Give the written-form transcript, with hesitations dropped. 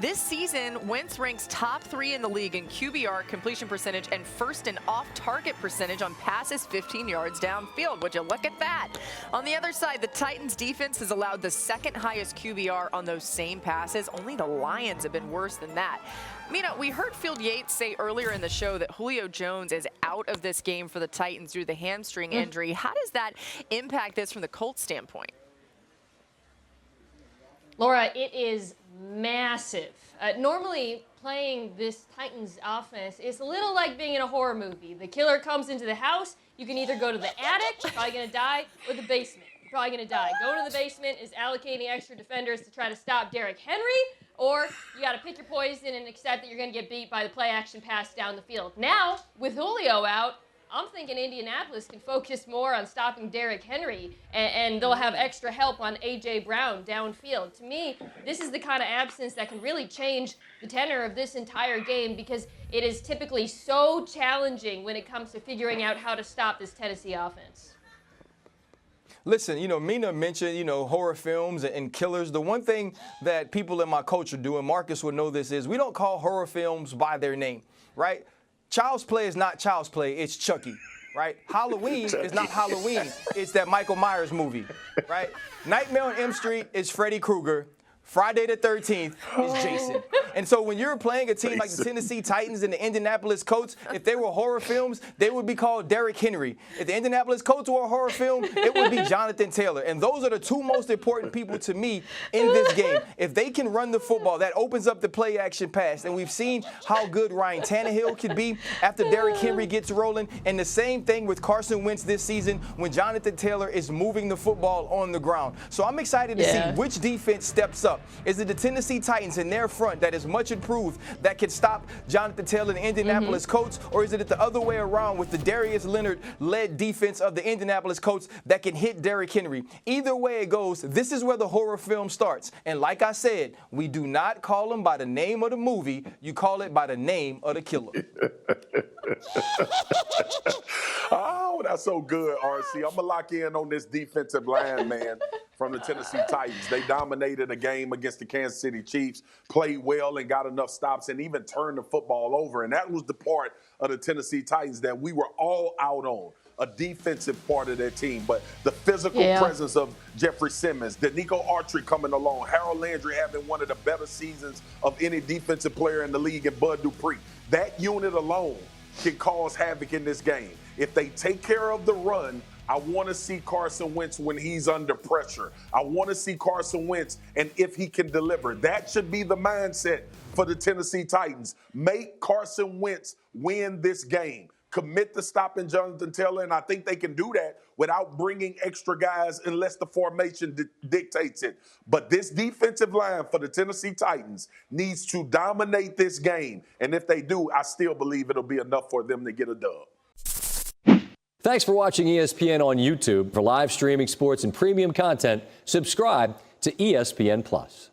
This season, Wentz ranks top 3 in the league in QBR, completion percentage, and first in off-target percentage on passes 15 yards downfield. Would you look at that? On the other side, the Titans defense has allowed the second highest QBR on those same passes. Only the Lions have been worse than that. Mina, we heard Yates say earlier in the show that Julio Jones is out of this game for the Titans due to the hamstring injury. How does that impact this from the Colts standpoint? Laura, it is massive. Normally, playing this Titans offense is a little like being in a horror movie. The killer comes into the house. You can either go to the attic, you're probably going to die, or the basement. You're probably going to die. Going to the basement is allocating extra defenders to try to stop Derrick Henry, or you got to pick your poison and accept that you're going to get beat by the play-action pass down the field. Now, with Julio out, I'm thinking Indianapolis can focus more on stopping Derrick Henry, and they'll have extra help on A.J. Brown downfield. To me, this is the kind of absence that can really change the tenor of this entire game, because it is typically so challenging when it comes to figuring out how to stop this Tennessee offense. Listen, Mina mentioned, horror films and killers. The one thing that people in my culture do, and Marcus would know this, is we don't call horror films by their name, right? Child's Play is not Child's Play, it's Chucky, right? Halloween is not Halloween, it's that Michael Myers movie, right? Nightmare on Elm Street is Freddy Krueger. Friday the 13th is Jason. And so when you're playing a team like the Tennessee Titans and the Indianapolis Colts, if they were horror films, they would be called Derrick Henry. If the Indianapolis Colts were a horror film, it would be Jonathan Taylor. And those are the two most important people to me in this game. If they can run the football, that opens up the play-action pass. And we've seen how good Ryan Tannehill could be after Derrick Henry gets rolling. And the same thing with Carson Wentz this season when Jonathan Taylor is moving the football on the ground. So I'm excited to see which defense steps up. Is it the Tennessee Titans in their front that is much improved that can stop Jonathan Taylor and the Indianapolis Colts, or is it the other way around with the Darius Leonard-led defense of the Indianapolis Colts that can hit Derrick Henry? Either way it goes, this is where the horror film starts. And like I said, we do not call them by the name of the movie. You call it by the name of the killer. Oh, that's so good, RC. I'm going to lock in on this defensive line, man, from the Tennessee Titans. They dominated a game against the Kansas City Chiefs, played well and got enough stops and even turned the football over. And that was the part of the Tennessee Titans that we were all out on, a defensive part of their team. But the physical presence of Jeffrey Simmons, Danico Autry coming along, Harold Landry having one of the better seasons of any defensive player in the league, and Bud Dupree. That unit alone can cause havoc in this game. If they take care of the run, I want to see Carson Wentz when he's under pressure. I want to see Carson Wentz and if he can deliver. That should be the mindset for the Tennessee Titans. Make Carson Wentz win this game. Commit to stopping Jonathan Taylor, and I think they can do that without bringing extra guys unless the formation dictates it. But this defensive line for the Tennessee Titans needs to dominate this game, and if they do, I still believe it'll be enough for them to get a dub. Thanks for watching ESPN on YouTube. For live streaming sports and premium content, subscribe to ESPN+.